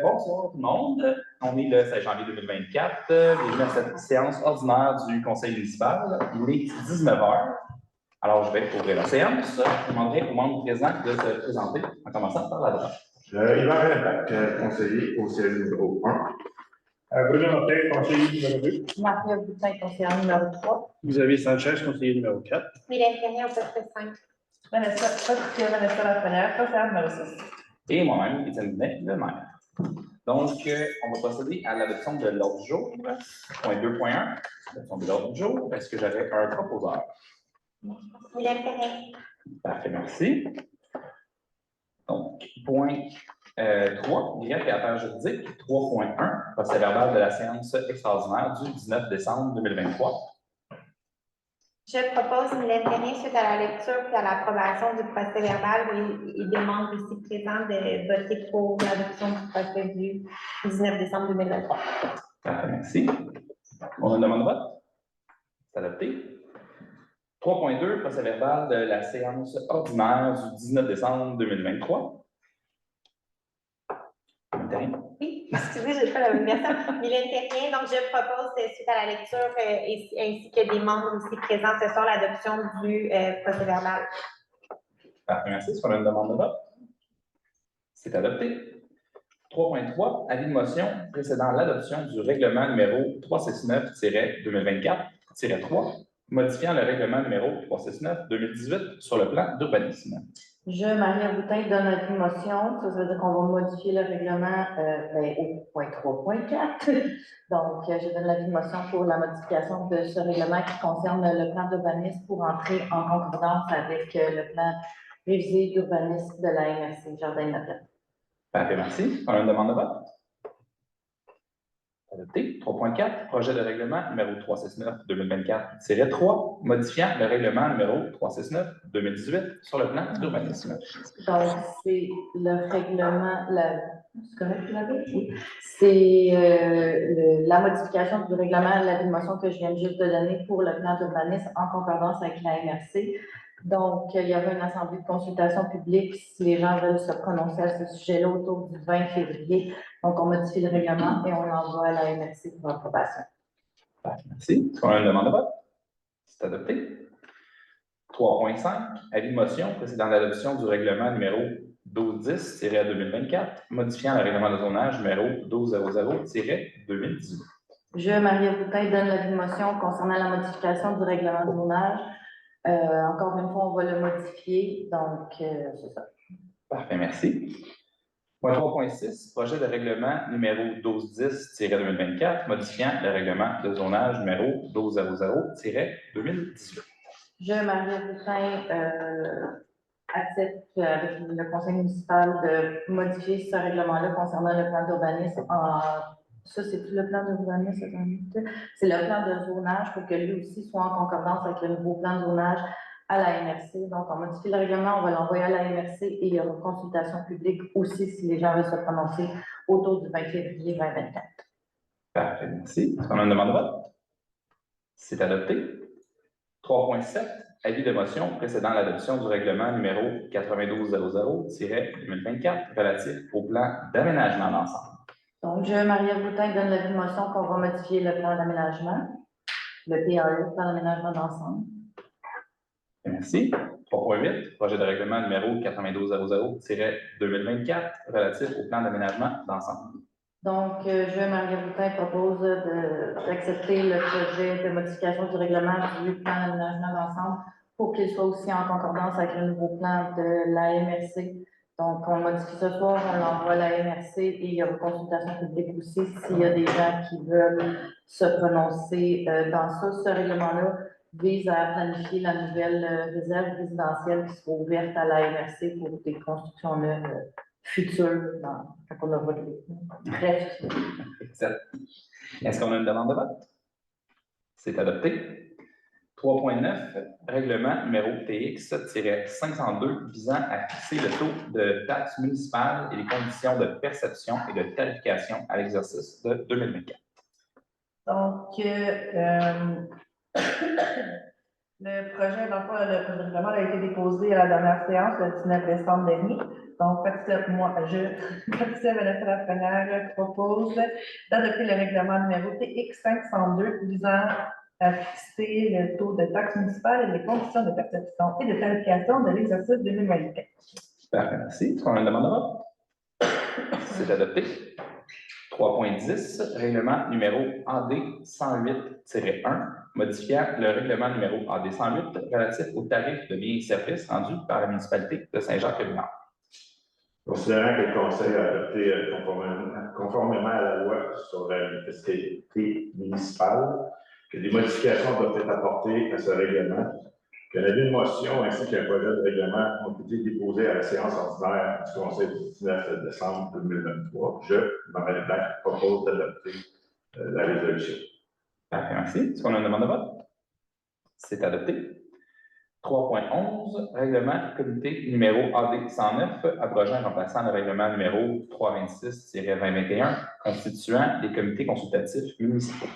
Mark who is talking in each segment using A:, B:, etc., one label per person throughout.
A: Bonsoir tout le monde. On est le 16 janvier 2024. Bienvenue à cette séance ordinaire du Conseil municipal. Il est 19h. Alors, je vais ouvrir la séance. Je demanderai aux membres présents de se présenter, en commençant par la droite.
B: Yvan Renac, conseiller au siège numéro 1.
C: Bruno Martel, conseiller numéro 2.
D: Maria Boutin, conseillère numéro 3.
C: Xavier Sanchez, conseiller numéro 4.
E: Mylène Ferrier, au poste 5.
D: Vanessa Lafrenière, conseillère numéro 6.
A: Et moi-même, Étienne Binet, le maire. Donc, on va procéder à l'adoption de l'ordre du jour. Point 2.1, l'adoption de l'ordre du jour. Est-ce que j'avais un proposeur?
E: Mylène Ferrier.
A: Parfait, merci. Donc, point 3, greffe et affaires juridiques. 3.1, procès verbal de la séance extraordinaire du 19 décembre 2023.
E: Je propose, Mylène Ferrier, suite à la lecture et à l'approbation du procès verbal et des membres ici présents de voter pour l'adoption du procès du 19 décembre 2023.
A: Parfait, merci. On a une demande de vote? C'est adopté. 3.2, procès verbal de la séance ordinaire du 19 décembre 2023.
E: Oui, excusez, je fais la même version. Mylène Ferrier, donc je propose, suite à la lecture ainsi que des membres aussi présents ce soir, l'adoption du procès verbal.
A: Parfait, merci. Est-ce qu'on a une demande de vote? C'est adopté. 3.3, avis de motion précédant l'adoption du règlement numéro 369-2024-3, modifiant le règlement numéro 369-2018 sur le plan d'urbanisme.
D: Je, Maria Boutin, donne l'avis de motion. Ça veut dire qu'on va modifier le règlement au point 3.4. Donc, je donne l'avis de motion pour la modification de ce règlement qui concerne le plan d'urbanisme pour entrer en concordance avec le plan révisé d'urbanisme de la MRC Jardin de Notre-Dame.
A: Parfait, merci. On a une demande de vote? Adopté. 3.4, projet de règlement numéro 369-2024-3, modifiant le règlement numéro 369-2018 sur le plan d'urbanisme.
D: Donc, c'est le règlement, c'est correct, vous l'avez? Oui. C'est la modification du règlement, la motion que je viens juste de donner pour le plan d'urbanisme en concordance avec la MRC. Donc, il y aura une assemblée de consultation publique si les gens veulent se prononcer à ce sujet-là autour du 20 février. Donc, on modifie le règlement et on l'envoie à la MRC pour approbation.
A: Merci. Est-ce qu'on a une demande de vote? C'est adopté. 3.5, avis de motion précédant l'adoption du règlement numéro 1210-2024, modifiant le règlement de zonage numéro 1200-2018.
D: Je, Maria Boutin, donne l'avis de motion concernant la modification du règlement de zonage. Encore une fois, on va le modifier, donc c'est ça.
A: Parfait, merci. Point 3.6, projet de règlement numéro 1210-2024, modifiant le règlement de zonage numéro 1200-2018.
D: Je, Maria Boutin, accepte avec le conseil municipal de modifier ce règlement-là concernant le plan d'urbanisme. Ça, c'est le plan d'urbanisme, c'est le plan de zonage pour que lui aussi soit en concordance avec le nouveau plan de zonage à la MRC. Donc, on modifie le règlement, on va l'envoyer à la MRC et il y aura une consultation publique aussi si les gens veulent se prononcer autour du 20 février 2024.
A: Parfait, merci. Est-ce qu'on a une demande de vote? C'est adopté. 3.7, avis de motion précédant l'adoption du règlement numéro 9200-2024 relatif au plan d'aménagement d'ensemble.
D: Donc, je, Maria Boutin, donne l'avis de motion qu'on va modifier le plan d'aménagement, le PAE, plan d'aménagement d'ensemble.
A: Merci. 3.8, projet de règlement numéro 9200-2024 relatif au plan d'aménagement d'ensemble.
D: Donc, je, Maria Boutin, propose d'accepter le projet de modification du règlement du plan d'aménagement d'ensemble pour qu'il soit aussi en concordance avec le nouveau plan de la MRC. Donc, on le modifie ce soir, on l'envoie à la MRC et il y a une consultation publique aussi s'il y a des gens qui veulent se prononcer dans ça. Ce règlement-là vise à planifier la nouvelle réserve résidentielle qui sera ouverte à la MRC pour des constructions neuves futures quand on aura bref.
A: Est-ce qu'on a une demande de vote? C'est adopté. 3.9, règlement numéro TX-502 visant à fixer le taux de taxe municipale et les conditions de perception et de tarification à l'exercice de 2024.
D: Donc, Le projet, dans le fond, le projet de règlement a été déposé à la dernière séance, le 19 décembre dernier. Donc, Vanessa Lafrenière propose d'adopter le règlement numéro TX 502 visant à fixer le taux de taxe municipale et les conditions de perception et de tarification de l'exercice 2024.
A: Parfait, merci. Est-ce qu'on a une demande de vote? C'est adopté. 3.10, règlement numéro AD 108-1, modifiant le règlement numéro AD 108 relatif aux tarifs de biens et services rendus par la municipalité de Saint-Jacques-Léonard.
B: Considérant que le Conseil a adopté conformément à la loi sur la fiscalité municipale, que des modifications doivent être apportées à ce règlement, que la motion ainsi qu'un projet de règlement ont été déposés à la séance ordinaire du Conseil du 19 décembre 2023. Je, Mohamed Blanc, propose d'adopter la résolution.
A: Parfait, merci. Est-ce qu'on a une demande de vote? C'est adopté. 3.11, règlement comité numéro AD 109, abrogeant et remplaçant le règlement numéro 326-2021, constituant les comités consultatifs municipaux.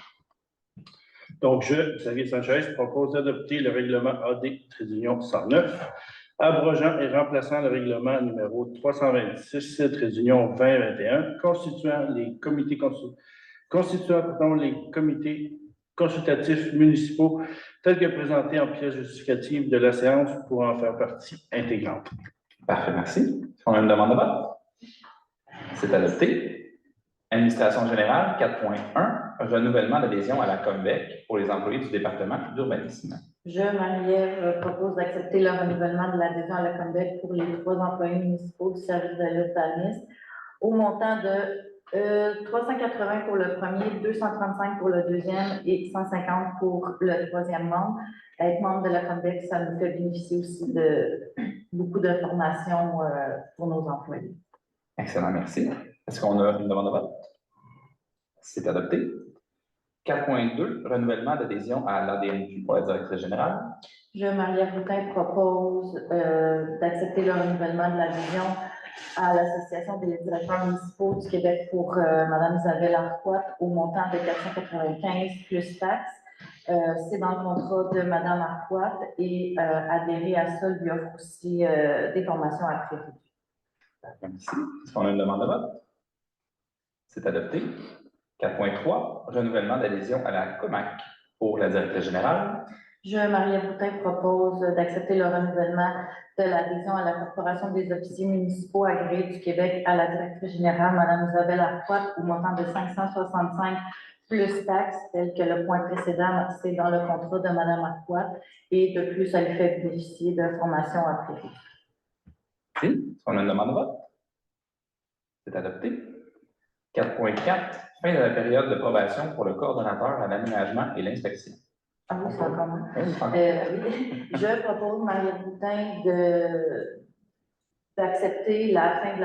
C: Donc, je, Xavier Sanchez, propose d'adopter le règlement AD 109, abrogeant et remplaçant le règlement numéro 326-2021, constituant les comités consultatifs municipaux tels que présentés en pièce justificative de la séance pour en faire partie intégrante.
A: Parfait, merci. Est-ce qu'on a une demande de vote? C'est adopté. Administration générale, 4.1, renouvellement d'adhésion à la COMBEC pour les employés du département d'urbanisme.
D: Je, Marie-Ève, propose d'accepter le renouvellement de l'adhésion à la COMBEC pour les 3 employés municipaux du service de l'urbanisme au montant de 380 pour le premier, 235 pour le deuxième et 150 pour le troisième membre. Être membre de la COMBEC, ça nous fait bénéficier aussi de beaucoup de formations pour nos employés.
A: Excellent, merci. Est-ce qu'on a une demande de vote? C'est adopté. 4.2, renouvellement d'adhésion à l'ADNQ pour la directrice générale.
D: Je, Marie-Ève Boutin, propose d'accepter le renouvellement de l'adhésion à l'Association des directeurs municipaux du Québec pour Mme Isabelle Arquat au montant de 495 plus taxes. C'est dans le contrat de Mme Arquat et adhérer à ça lui offre aussi des formations à prix réduit.
A: Merci. Est-ce qu'on a une demande de vote? C'est adopté. 4.3, renouvellement d'adhésion à la COMAC pour la directrice générale.
D: Je, Marie-Ève Boutin, propose d'accepter le renouvellement de l'adhésion à la Corporation des officiers municipaux agréés du Québec à la directrice générale, Mme Isabelle Arquat, au montant de 565 plus taxes, tel que le point précédent, c'est dans le contrat de Mme Arquat, et de plus, elle fait bénéficier de formations à prix.
A: Merci. Est-ce qu'on a une demande de vote? C'est adopté. 4.4, fin de la période de probation pour le coordonnateur à l'aménagement et l'inspection.
D: Ah oui, c'est encore moi.
A: Oui.
D: Je propose, Marie-Ève Boutin, d'accepter la fin de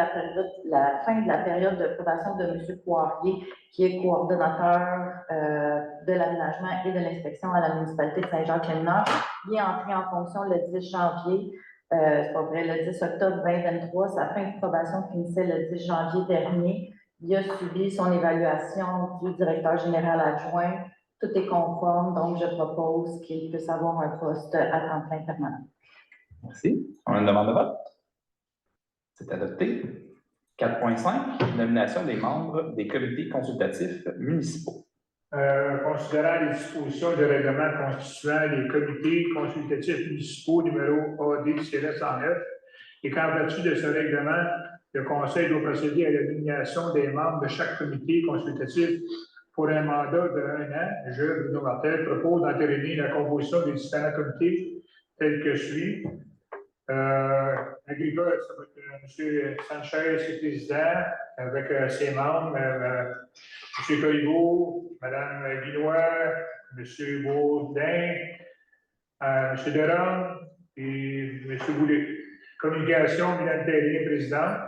D: la période de probation de M. Poirier, qui est coordonnateur de l'aménagement et de l'inspection à la municipalité de Saint-Jacques-Léonard. Il est entré en fonction le 10 janvier, c'est pas vrai, le 10 octobre 2023. Sa fin de probation finissait le 10 janvier dernier. Il a subi son évaluation du directeur général adjoint. Tout est conforme, donc je propose qu'il puisse avoir un poste à temps plein permanent.
A: Merci. On a une demande de vote? C'est adopté. 4.5, nomination des membres des comités consultatifs municipaux.
F: Considérant les dispositions du règlement constituant les comités consultatifs municipaux numéro AD-109 et qu'en vertu de ce règlement, le Conseil doit procéder à la nomination des membres de chaque comité consultatif pour un mandat de 1 an. Je, Bruno Martel, propose d'entériner la composition des différents comités tels que suit. Agricole, ça va être M. Sanchez, président, avec ses membres, M. Corriveau, Mme Guinois, M. Baudin, M. Deron et M. Boulet. Communication, Mme Terrien, présidente.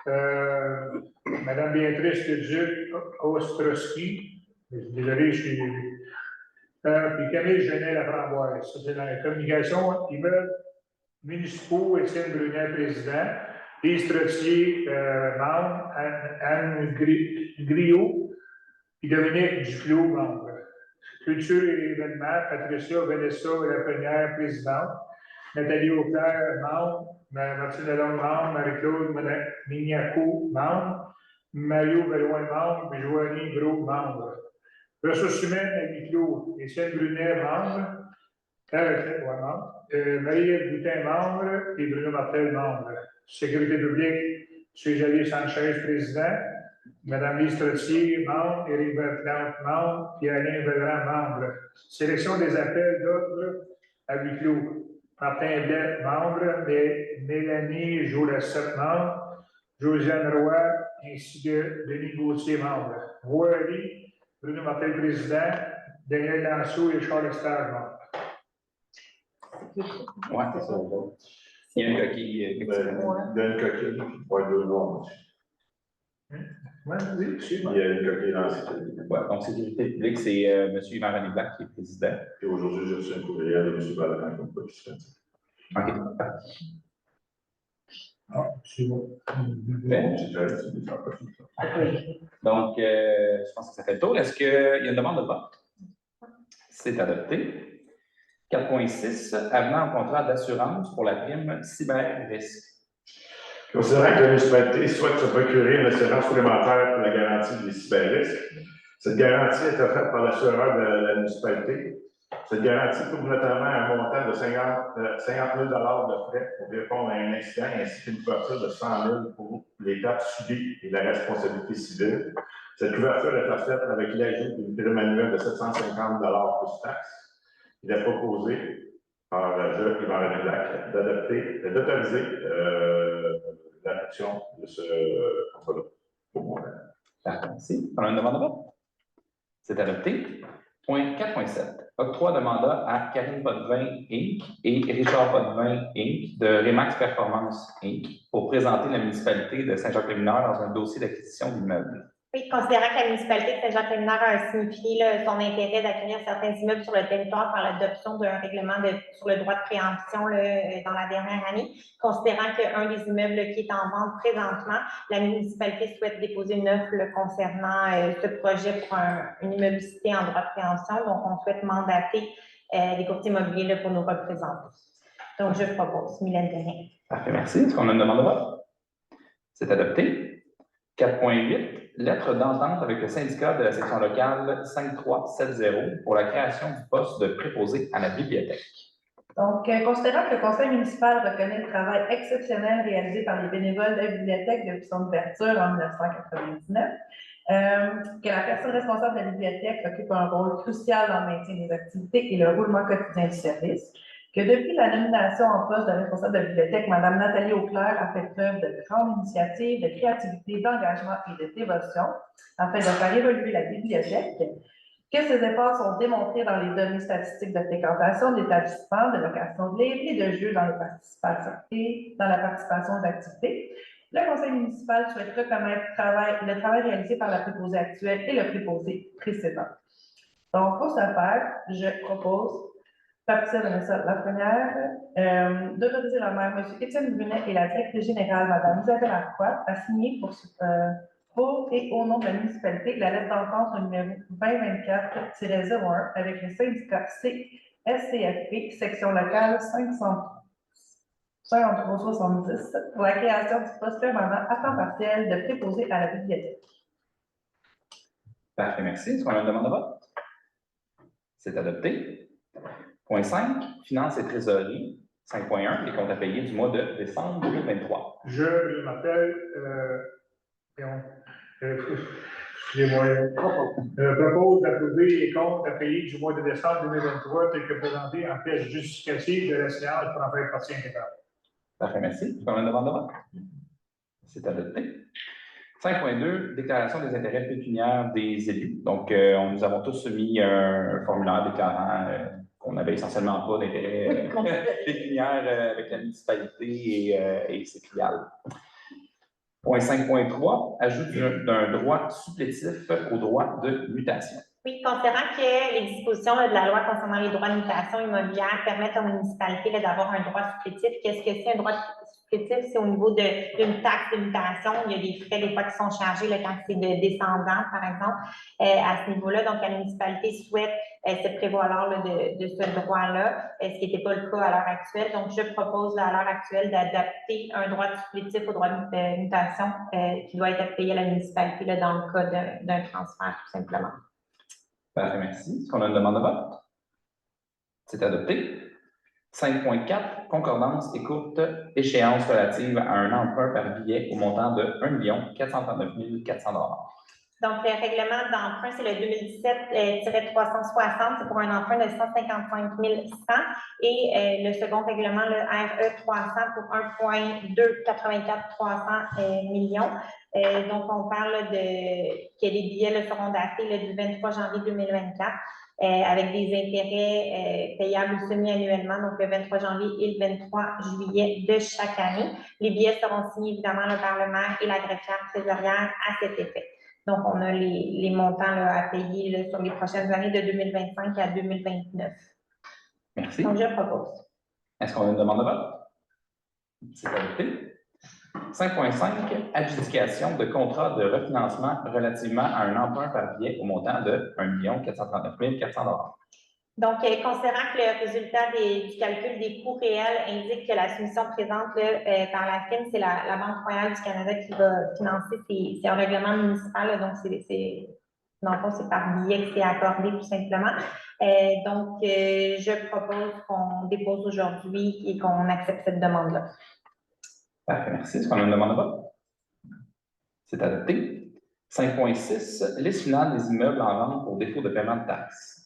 F: Mme Béatrice Leduc Ostrowski, désolé, je suis. Puis Camille Genet-Laframboise. Ça, c'est dans la communication, immeuble municipaux, Étienne Brunet, président, Lise Trottier, membre, Anne Griot, puis Dominique Duclos, membre. Culture et événements, Patricia Vanessa Lafrenière, présidente. Nathalie Auclair, membre. Martine Lalonde, membre. Marie-Claude Mignaco, membre. Mario Belloin, membre. Joanie Gros, membre. Ressources humaines, Annie Claude. Étienne Brunet, membre. Marie-Ève Boutin, membre. Et Bruno Martel, membre. Sécurité publique, M. Javier Sanchez, président. Madame Lise Trottier, membre. Éric Bertrand, membre. Et Alain Belgrand, membre. Sélection des appels d'ordre à huis clos. Martin Blais, membre. Mélanie Joulassette, membre. Josiane Roy, ainsi que Denis Gauthier, membre. Voirie, Bruno Martel, président. Daniel Lanceau et Charles Estage, membre.
A: Oui, c'est ça. Il y a une coquille.
B: Il y a une coquille, puis pas deux noms.
F: Oui, c'est
B: Il y a une coquille dans cette ligne.
A: Ouais, donc, sécurité publique, c'est M. Yvan-René Black qui est président.
B: Puis aujourd'hui, j'ai reçu un courriel de M. Valentin comme participant.
A: OK.
F: Ah, c'est bon.
A: Donc, je pense que ça fait le tour. Est-ce qu'il y a une demande de vote? C'est adopté. 4.6, avenant au contrat d'assurance pour la prime cyber-risque.
B: Considérant que la municipalité souhaite se procurer une assurance supplémentaire pour la garantie des cyber-risques, cette garantie est offerte par l'assureur de la municipalité. Cette garantie couvre notamment un montant de 50 000 de frais pour répondre à un incident ainsi qu'une couverture de 100 000 pour les pertes subies et la responsabilité civile. Cette couverture est offerte avec l'ajout d'une prime annuelle de 750 plus taxes. Il est proposé par le Yvan-René Black d'autoriser l'adoption de ce contrat-là.
A: Merci. On a une demande de vote? C'est adopté. Point 4.7. Octroi de mandat à Karine Potvin, Inc. et Richard Potvin, Inc. de Remax Performance, Inc. pour présenter la municipalité de Saint-Jacques-les-Mineurs dans un dossier d'acquisition d'immeubles.
E: Oui, considérant que la municipalité de Saint-Jacques-les-Mineurs a signifié son intérêt d'acquérir certains immeubles sur le territoire par l'adoption d'un règlement sur le droit de préemption dans la dernière année, considérant qu'un des immeubles qui est en vente présentement, la municipalité souhaite déposer une offre concernant ce projet pour une immeubilité en droit de préemption. Donc, on souhaite mandater des courtiers immobiliers pour nous représenter. Donc, je propose Mylène Terrien.
A: Parfait, merci. Est-ce qu'on a une demande de vote? C'est adopté. 4.8. Lettre d'entente avec le syndicat de la section locale 5370 pour la création du poste de préposé à la bibliothèque.
D: Donc, considérant que le conseil municipal reconnaît le travail exceptionnel réalisé par les bénévoles de la bibliothèque depuis son ouverture en 1999, que la personne responsable de la bibliothèque occupe un rôle crucial dans le maintien des activités et le roulement quotidien du service, que depuis la nomination en poste de responsable de la bibliothèque, Mme Nathalie Auclair a fait preuve de grande initiative, de créativité, d'engagement et de dévotion afin de faire évoluer la bibliothèque, que ces efforts sont démontrés dans les données statistiques de fréquentation de l'établissement, de location de livres et de jeux dans la participation aux activités. Le conseil municipal souhaite reconnaître le travail réalisé par la préposée actuelle et le préposé précédent. Donc, pour ce faire, je propose Patricia Vanessa Lafrenière, d'autoriser la maire, M. Étienne Brunet et la directrice générale, Mme Isabelle Lacroix, à signer pour et au nom de la municipalité la lettre d'entente numéro 2024-01 avec le syndicat SCFP, section locale 55370, pour la création du poste permanent à temps partiel de préposé à la bibliothèque.
A: Parfait, merci. Est-ce qu'on a une demande de vote? C'est adopté. Point 5, finances et trésorerie. 5.1, les comptes à payer du mois de décembre 2023.
F: Je m'appelle, propose d'approuver les comptes à payer du mois de décembre 2023 tels que présentés en pièce justificative de la séance pour en faire partie intégrale.
A: Parfait, merci. Est-ce qu'on a une demande de vote? C'est adopté. 5.2, déclaration des intérêts pécuniaires des élus. Donc, nous avons tous soumis un formulaire déclarant qu'on avait essentiellement pas d'intérêt pécuniaire avec la municipalité et ses filiales. Point 5.3, ajout d'un droit supplétif au droit de mutation.
E: Oui, considérant que les dispositions de la loi concernant les droits de mutation immobilière permettent aux municipalités d'avoir un droit supplétif, qu'est-ce que c'est un droit supplétifs, c'est au niveau d'une taxe de mutation. Il y a des frais des fois qui sont chargés là, quand c'est de descendants, par exemple, à ce niveau-là. Donc, la municipalité souhaite se prévaloir là, de ce droit-là, ce qui n'était pas le cas à l'heure actuelle. Donc, je propose là, à l'heure actuelle d'adapter un droit de supplétif au droit de mutation qui doit être payé à la municipalité là, dans le cas d'un transfert, tout simplement.
A: Parfait, merci. Est-ce qu'on a une demande de vote? C'est adopté. 5.4, concordance et courte échéance relative à un emprunt par billet au montant de 1 439 400 $.
E: Donc, le règlement d'emprunt, c'est le 2017-360, c'est pour un emprunt de 155 100. Et le second règlement, le RE 300, pour 1,284 300 millions. Donc, on parle que les billets là, seront datés le du 23 janvier 2024. Avec des intérêts payables semi-annuellement, donc le 23 janvier et le 23 juillet de chaque année. Les billets seront signés évidemment là, par le maire et la greffière trésorière à cet effet. Donc, on a les montants là, à payer là, sur les prochaines années de 2025 à 2029.
A: Merci.
E: Donc, je propose.
A: Est-ce qu'on a une demande de vote? C'est adopté. 5.5, adjudication de contrat de refinancement relativement à un emprunt par billet au montant de 1 439 400 $.
E: Donc, considérant que le résultat du calcul des coûts réels indique que la soumission présente là, par la FIM, c'est la Banque royale du Canada qui va financer, c'est un règlement municipal, là, donc dans le fond, c'est par billet que c'est accordé tout simplement. Donc, je propose qu'on dépose aujourd'hui et qu'on accepte cette demande-là.
A: Parfait, merci. Est-ce qu'on a une demande de vote? C'est adopté. 5.6, liste finale des immeubles en vente pour défaut de paiement de taxes.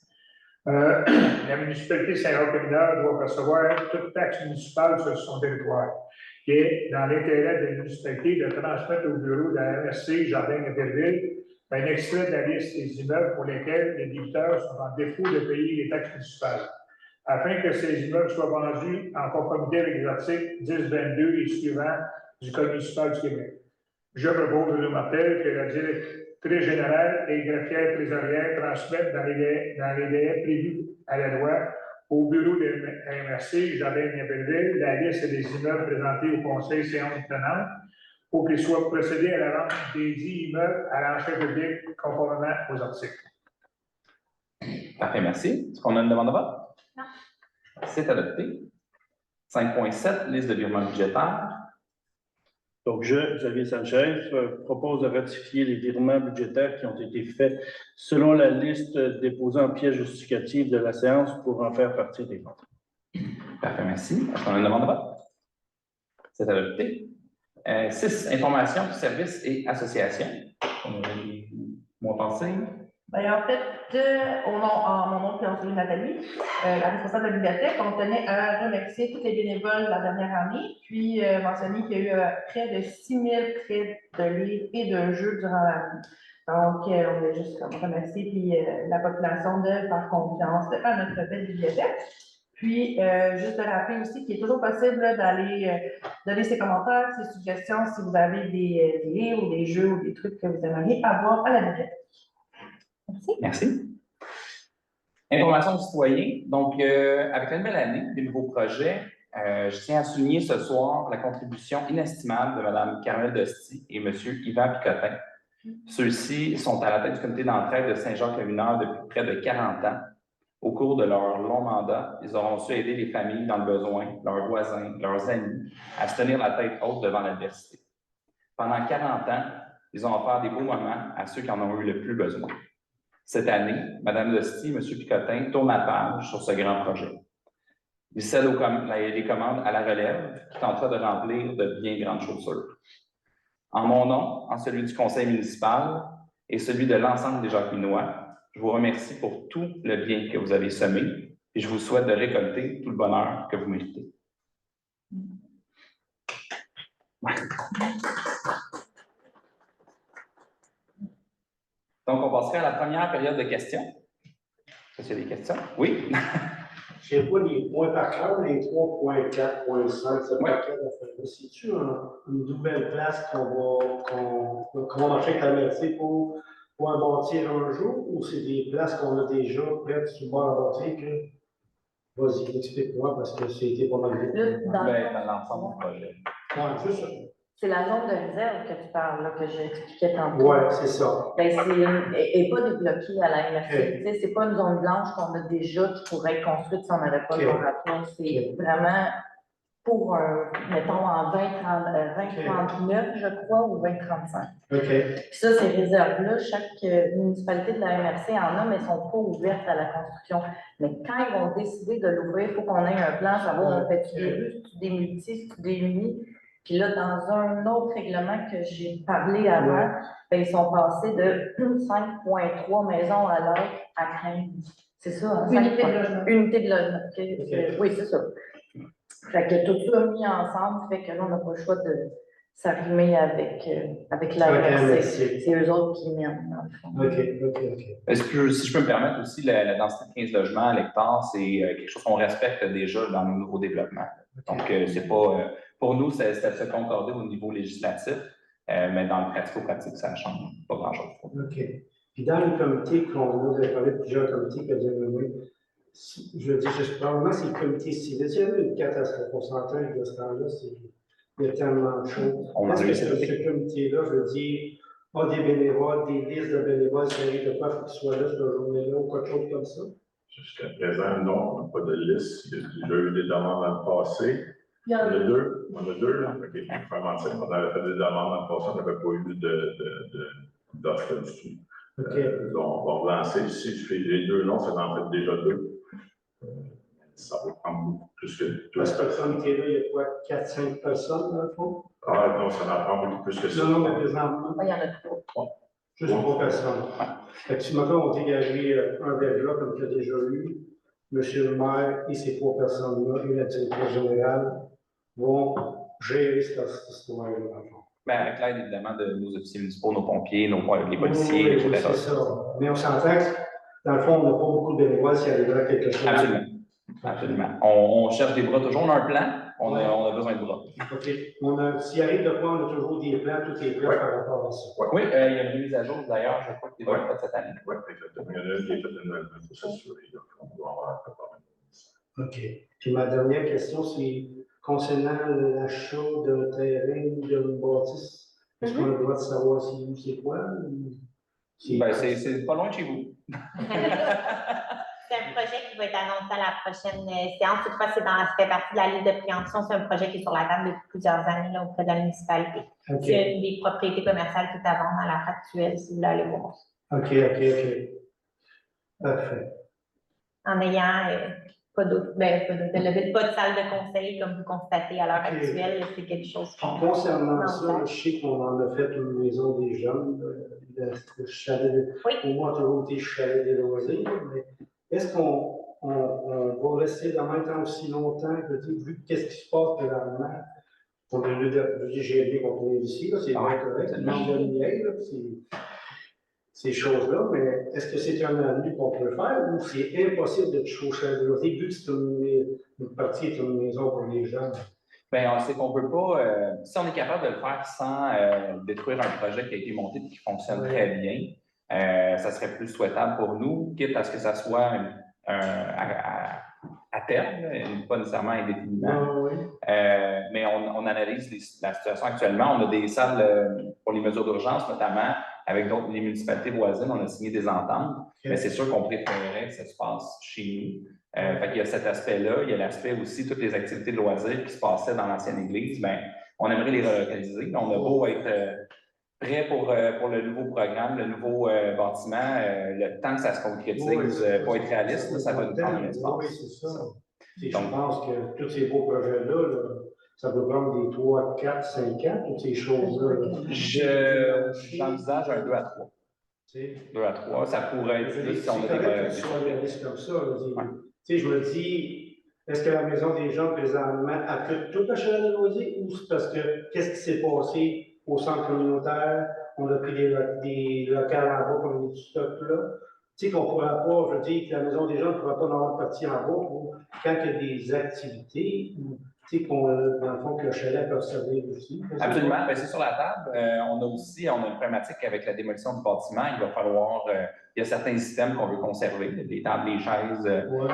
F: La municipalité Saint-Roch-Communard doit percevoir toute taxe municipale sur son territoire, qui est dans l'intérêt de la municipalité de transmettre au bureau de la MRC Jardin-Interville un extrait de la liste des immeubles pour lesquels les débiteurs sont en défaut de payer les taxes municipales, afin que ces immeubles soient vendus en conformité avec les articles 10-22 et suivants du Code municipal du Québec. Je propose, je m'appelle, que la directrice générale et greffière trésorière transmettent dans les délais prévus à la loi au bureau de la MRC Jardin-Interville la liste des immeubles présentés au conseil séance tenante pour qu'il soit procédé à la vente des 10 immeubles à l'enchère publique conformément aux articles.
A: Parfait, merci. Est-ce qu'on a une demande de vote?
E: Non.
A: C'est adopté. 5.7, liste de virements budgétaires.
C: Donc, Xavier Sanchez, propose de ratifier les virements budgétaires qui ont été faits selon la liste déposée en pièce justificative de la séance pour en faire partie des comptes.
A: Parfait, merci. Est-ce qu'on a une demande de vote? C'est adopté. 6, informations, services et associations. On a des mots pensés.
D: Bien, en fait, en mon nom de Pierre-Julie Nathalie, la responsable de la bibliothèque, on tenait à remercier tous les bénévoles de la dernière année, puis mentionner qu'il y a eu près de 6 000 prêts de livres et de jeux durant l'année. Donc, on voulait juste remercier puis, la population de faire confiance à notre belle bibliothèque. Puis, juste de rappeler aussi qu'il est toujours possible d'aller donner ses commentaires, ses suggestions, si vous avez des livres ou des jeux ou des trucs que vous aimeriez avoir à la bibliothèque. Merci.
A: Merci. Information aux citoyens. Donc, avec la nouvelle année, des nouveaux projets, je tiens à souligner ce soir la contribution inestimable de Mme Carmel Dosti et M. Yvan Picotin. Ceux-ci sont à la tête du comité d'entraide de Saint-Jacques-le-Mineur depuis près de 40 ans. Au cours de leur long mandat, ils auront su aider les familles dans le besoin, leurs voisins, leurs amis, à se tenir la tête haute devant l'adversité. Pendant 40 ans, ils ont offert des beaux moments à ceux qui en ont eu le plus besoin. Cette année, Mme Dosti et M. Picotin tournent la page sur ce grand projet. Ils cèdent les commandes à la relève qui tentera de remplir de bien grandes chaussures. En mon nom, en celui du conseil municipal et celui de l'ensemble des Jacqueminois, je vous remercie pour tout le bien que vous avez semé et je vous souhaite de récolter tout le bonheur que vous méritez. Donc, on passerait à la première période de questions. Est-ce qu'il y a des questions? Oui?
G: Je ne sais pas les points par cœur, les 3.4, 3.5, ça
A: Ouais.
G: c'est-tu une nouvelle place qu'on va marcher avec la MRC pour en bâtir un jour ou c'est des places qu'on a déjà prêtes sur le bord à bâtir que... Vas-y, explique-moi parce que c'était pas mal vite.
D: Là,
A: Dans l'ensemble du projet.
G: Ouais, juste ça.
D: C'est la zone de réserve que tu parles, là, que j'expliquais tantôt.
G: Ouais, c'est ça.
D: Ben, et pas débloquée à la MRC.
G: Ok.
D: Tu sais, c'est pas une zone blanche qu'on a déjà qui pourrait être construite si on n'avait pas
G: Ok.
D: le moratoire. C'est vraiment pour, mettons, en 2039, je crois, ou 2035.
G: OK.
D: Puis ça, ces réserves-là, chaque municipalité de la MRC en a, mais elles ne sont pas ouvertes à la construction. Mais quand ils vont décider de l'ouvrir, il faut qu'on ait un plan, savoir on fait-tu des rues, si tu des multis, si tu des unis. Puis là, dans un autre règlement que j'ai parlé avant, ben, ils sont passés de 5,3 maisons à l'heure à 15. C'est ça, hein?
E: Unité de logement.
D: Unité de logement. Oui, c'est ça. Fait que tout ça mis ensemble fait que là, on n'a pas le choix de s'arrimer avec la MRC. C'est eux autres qui mènent, dans le fond.
G: OK.
A: Si je peux me permettre aussi, la densité de 15 logements à l'hectare, c'est quelque chose qu'on respecte déjà dans nos nouveaux développements. Donc, c'est pas, pour nous, c'est à se concorder au niveau législatif, mais dans le pratico-pratique, ça ne change pas grand-chose.
G: OK. Puis dans les comités qu'on a parlé de plusieurs comités que vous avez nommés, je veux dire, probablement c'est le comité civil. Il y a une catastrophe pourcentage de ce temps-là, il y a tellement de choses. Est-ce que ce comité-là, je veux dire, a des bénévoles, des listes de bénévoles, ça arrive de quoi qu'ils soient là cette journée-là ou quelque chose comme ça?
B: Jusqu'à présent, non, on n'a pas de liste. Il y a déjà eu des demandes dans le passé. On a deux, là. OK, je vais faire mentir. On avait fait des demandes dans le passé, on n'avait pas eu d'offre du tout.
G: OK.
B: Donc, on va relancer. Si je fais les deux noms, ça en fait déjà deux. Ça va prendre beaucoup plus que deux.
G: Parce que ce comité-là, il y a quoi, 4-5 personnes, dans le fond?
B: Ah non, ça en prend beaucoup plus que ça.
G: Non, mais présentement.
D: Il y en a trois.
G: Juste 3 personnes. Fait que si maintenant on dégagé un verglas comme tu as déjà eu, M. le maire et ces 3 personnes-là et la directrice générale vont gérer cette histoire-là.
A: Ben, avec l'aide évidemment de nos officiers municipaux, nos pompiers, les policiers,
G: Oui,
A: etc.
G: c'est ça. Mais on s'entend que, dans le fond, on n'a pas beaucoup de bénévoles s'il arriverait quelque chose.
A: Absolument. On cherche des bras toujours. On a un plan, on a besoin de bras.
G: OK. S'il arrive de quoi, on a toujours des plans, tout est prêt par rapport à ça.
A: Oui, il y a une mise à jour d'ailleurs, je crois, qui est faite cette année.
B: Oui, exactement. Il y en a une qui est faite annuellement pour s'assurer qu'on doit avoir un
G: OK. Puis ma dernière question, c'est concernant l'achat d'un terrain ou d'une bâtisse. Est-ce qu'on a le droit de savoir c'est quoi?
A: Ben, c'est pas loin de chez vous.
E: C'est un projet qui va être annoncé à la prochaine séance. Toutefois, ça fait partie de la liste de préemption. C'est un projet qui est sur la table depuis plusieurs années là, auprès de la municipalité.
G: Okay.
E: C'est une des propriétés commerciales qui est à vendre à la actuelle, si vous voulez aller voir.
G: OK. Parfait.
E: En ayant pas de salle de conseil, comme vous constatez à l'heure actuelle, c'est quelque chose qu'on...
G: Concernant ça, je sais qu'on en a fait une maison des jeunes, le chalet, au moins toujours été chalet des loisirs, mais est-ce qu'on va rester dans le même temps aussi longtemps, vu qu'est-ce qui se passe présentement? On a eu j'ai bien compris ici, c'est bien correct, il manque de lumière, ces choses-là, mais est-ce que c'est un avenue qu'on peut faire ou c'est impossible de toucher au chalet des loisirs, vu que c'est une partie est une maison pour les jeunes?
A: Bien, c'est qu'on ne peut pas, si on est capable de le faire sans détruire un projet qui a été monté et qui fonctionne très bien, ça serait plus souhaitable pour nous, quitte à ce que ça soit à terme, pas nécessairement indéfiniment. Mais on analyse la situation actuellement. On a des salles pour les mesures d'urgence, notamment avec les municipalités voisines. On a signé des ententes, mais c'est sûr qu'on préférerait que ça se passe chez nous. Fait qu'il y a cet aspect-là. Il y a l'aspect aussi, toutes les activités de loisirs qui se passaient dans l'ancienne église. Bien, on aimerait les relocaliser. On a beau être prêt pour le nouveau programme, le nouveau bâtiment, le temps que ça se concrétise, pour être réaliste, ça va nous prendre un espace.
G: Oui, c'est ça. Je pense que tous ces beaux projets-là, ça peut prendre des 3, 4, 5 ans, toutes ces choses-là.
A: J'envisage un 2 à 3. 2 à 3, ça pourrait être plus si on a
G: des comme ça. Je me dis, est-ce que la maison des gens, présentement, a tout le chalet de loisirs ou c'est parce que qu'est-ce qui s'est passé au centre communautaire? On a pris des locales en bas comme des stocks là. Tu sais qu'on ne pourra pas, je veux dire, que la maison des gens ne pourra pas en avoir partie en bas pour quand il y a des activités, tu sais, dans le fond, que le chalet peut servir aussi.
A: Absolument. Bien, c'est sur la table. On a une problématique avec la démolition du bâtiment. Il va falloir, il y a certains systèmes qu'on veut conserver, des tables, des chaises,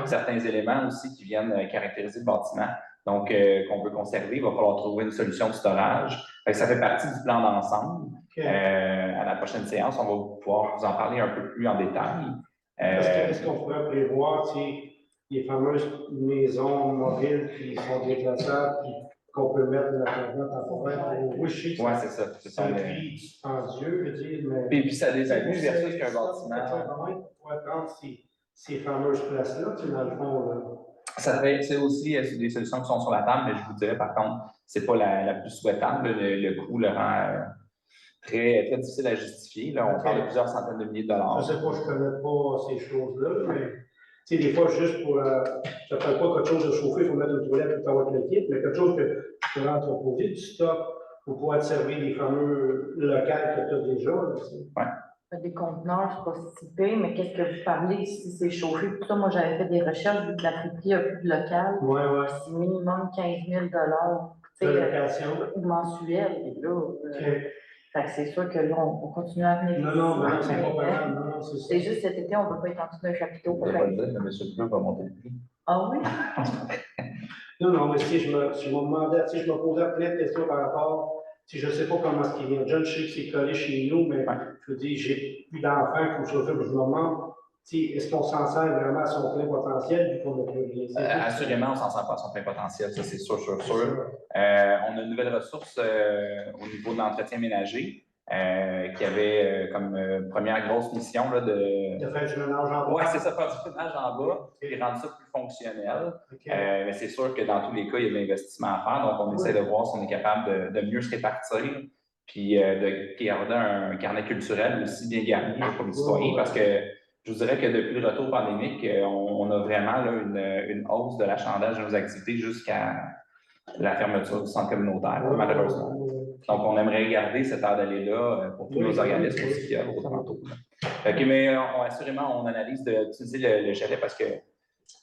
A: certains éléments aussi qui viennent caractériser le bâtiment. donc qu'on veut conserver. Il va falloir trouver une solution de storage. Fait que ça fait partie du plan d'ensemble. À la prochaine séance, on va pouvoir vous en parler un peu plus en détail.
G: Est-ce qu'on pourrait prévoir les fameuses maisons mobiles qui sont déplaçables, qu'on peut mettre de la cabane temporaire pour wisher?
A: Oui, c'est ça.
G: C'est un prix dispendieux, je veux dire, mais.
A: Puis ça des abus versus qu'un bâtiment.
G: On pourrait prendre ces fameuses places-là, dans le fond, là.
A: C'est aussi des solutions qui sont sur la table, mais je vous dirais par contre, c'est pas la plus souhaitable. Le coût le rend très, très difficile à justifier. Là, on parle de plusieurs centaines de milliers de dollars.
G: Je ne sais pas, je ne connais pas ces choses-là, mais des fois, juste pour. Ça ne fait pas quelque chose de chauffer, il faut mettre une toilette tout avoir le kit, mais quelque chose que tu peux entreposer du stock pour pouvoir te servir des fameux locales que tu as déjà.
A: Ouais.
D: Des conteneurs, c'est pas si pire, mais qu'est-ce que vous parlez si c'est chauffé? Tout ça, moi, j'avais fait des recherches, vu que la friperie n'a plus de local.
G: Oui.
D: C'est minimum 15 000
G: de location.
D: Mensuel. Fait que c'est sûr que là, on continue à venir.
G: Non, c'est pas grave. Non,
D: c'est juste cet été, on ne peut pas être en dessous d'un chapiteau.
A: Je ne vais pas le dire, mais M. Pleu va monter le prix.
D: Ah oui?
G: Non, mais si je me demandais, je me posais plein de questions par rapport. Je ne sais pas comment est-ce qu'il vient. John, je sais que c'est collé chez nous, mais je veux dire, j'ai plus d'enfants comme chose, je me demande, est-ce qu'on s'en sert vraiment à son plein potentiel vu qu'on n'a plus rien?
A: Assurément, on s'en sert pas à son plein potentiel, ça c'est sûr. On a une nouvelle ressource au niveau de l'entretien ménager qui avait comme première grosse mission là,
G: de faire du ménage en bas.
A: Oui, c'est ça, faire du ménage en bas et rendre ça plus fonctionnel. Mais c'est sûr que dans tous les cas, il y a de l'investissement à faire, donc on essaie de voir si on est capable de mieux se répartir puis de garder un carnet culturel aussi bien garni pour les citoyens, parce que je vous dirais que depuis le retour pandémique, on a vraiment là, une hausse de l'achalandage de nos activités jusqu'à la fermeture du centre communautaire, malheureusement. Donc, on aimerait garder cette aire d'aller-là pour tous nos organismes aussi qu'il y a aux alentours. Mais assurément, on analyse d'utiliser le chalet parce que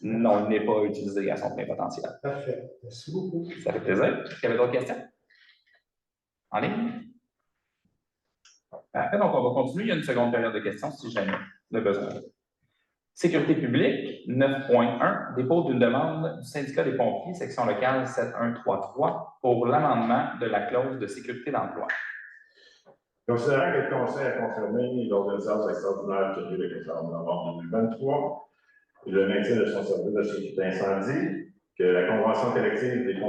A: non, il n'est pas utilisé à son plein potentiel.
G: Parfait. Merci beaucoup.
A: Ça fait plaisir. Est-ce qu'il y avait d'autres questions? En ligne? Parfait, donc on va continuer. Il y a une seconde période de questions si jamais on a besoin. Sécurité publique, 9.1, dépôt d'une demande du syndicat des pompiers, section locale 7133, pour l'amendement de la clause de sécurité d'emploi.
B: Considérant que le Conseil a confirmé lors d'une séance extraordinaire tenue le 14 novembre 2023 le maintien de son service de sécurité incendie, que la convention collective du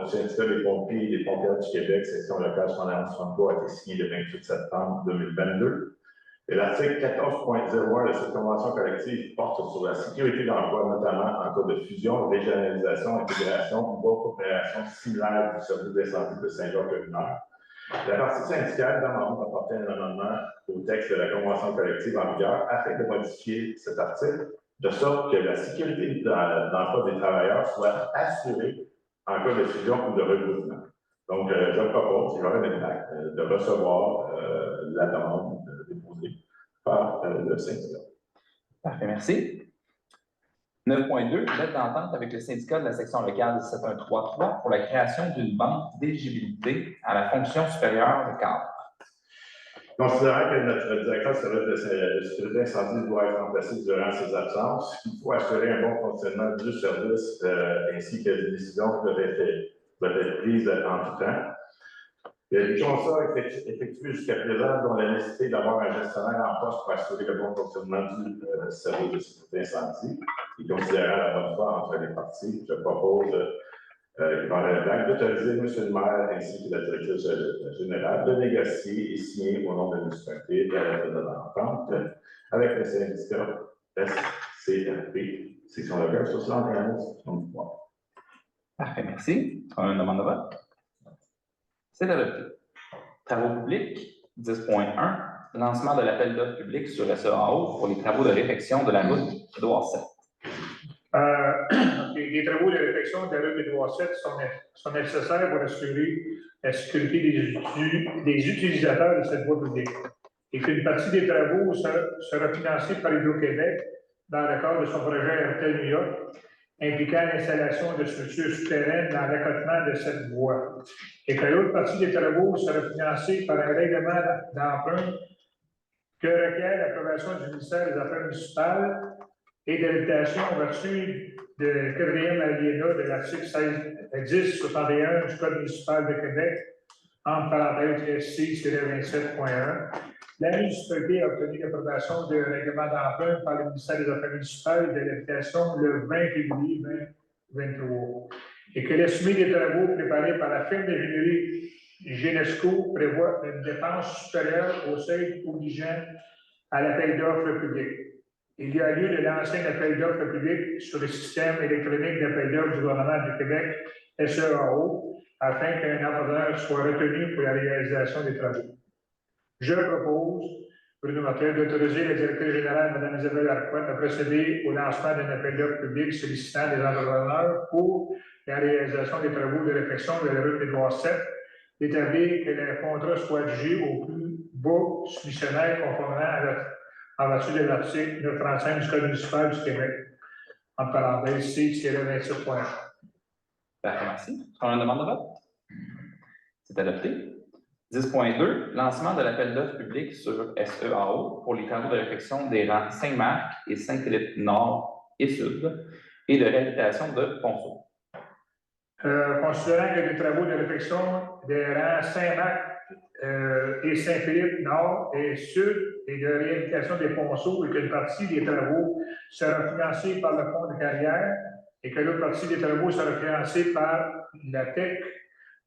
B: syndicat des pompiers et des pompiers du Québec, section locale 7133, a été signée le 28 septembre 2022. Et l'article 14.01 de cette convention collective porte sur la sécurité d'emploi, notamment en cas de fusion, régionalisation, intégration ou d'autres opérations similaires du service d'incendie de Saint-Jacques-Communard. La partie syndicale demande d'apporter un amendement au texte de la convention collective en vigueur afin de modifier cet article de sorte que la sécurité d'emploi des travailleurs soit assurée en cas de fusion ou de regroupement. Donc, je propose, j'aurais l'impact de recevoir la demande déposée par le syndicat.
A: Parfait, merci. 9.2, lettre d'entente avec le syndicat de la section locale 7133 pour la création d'une banque d'éligibilité à la fonction supérieure de cadre.
B: Considérant que notre directeur de service de sécurité incendie doit être remplacé durant ses absences, il faut assurer un bon fonctionnement du service ainsi que des décisions doivent être prises en tout temps. Il y a des constats effectués jusqu'à présent dont la nécessité d'avoir un gestionnaire en poste pour assurer le bon fonctionnement du service de sécurité incendie. Et considérant la bonne foi entre les parties, je propose d'autoriser M. le maire ainsi que la directrice générale de négocier et signer au nom de la municipalité la lettre d'entente avec le syndicat SCRP, section locale 71-33.
A: Parfait, merci. On a une demande de vote. C'est adopté. Travaux publics, 10.1, lancement de l'appel d'offres public sur SEAO pour les travaux de réfection de la route Édouard 7.
F: Les travaux de réfection de la route Édouard 7 sont nécessaires pour assurer la sécurité des utilisateurs de cette voie publique et qu'une partie des travaux sera financée par Hydro-Québec dans le cadre de son projet RTL New York, impliquant l'installation de structures souterraines dans l'accotement de cette voie. Et que l'autre partie des travaux sera financée par un règlement d'emprunt que requiert l'approbation du ministère des Affaires municipales et d'habitation en vertu de 4e alinéa de l'article 1061 du Code municipal de Québec, entre parenthèses C-27.1. La municipalité a obtenu l'approbation de règlement d'emprunt par le ministère des Affaires municipales et de l'Habitation le 20 février 2023. Et que l'estimé des travaux préparés par la firme d'ingénierie Genesco prévoit une dépense supérieure au seuil obligeant à l'appel d'offres public. Il y a lieu de lancer un appel d'offres public sur le système électronique d'appel d'offres du gouvernement du Québec, SEAO, afin qu'un appel soit retenu pour la réalisation des travaux. Je propose, Bruno Martel, d'autoriser la directrice générale, Mme Isabelle Arquette, à procéder au lancement d'un appel d'offres public sollicitant des entrepreneurs pour la réalisation des travaux de réfection de la rue Édouard 7, d'établir que le contrat soit adjugé au plus bas soumissionnaire conformément en vertu de l'article 935 du Code municipal du Québec, en parenthèse C-27.1.
A: Merci. Est-ce qu'on a une demande de vote? C'est adopté. 10.2, lancement de l'appel d'offres public sur SEAO pour les travaux de réfection des rangs Saint-Marc et Saint-Philippe Nord et Sud et de réhabilitation de Ponceau.
F: Considérant que les travaux de réfection des rangs Saint-Marc et Saint-Philippe Nord et Sud et de réhabilitation des Ponceaux et qu'une partie des travaux sera financée par le fonds de carrière et que l'autre partie des travaux sera financée par la TEC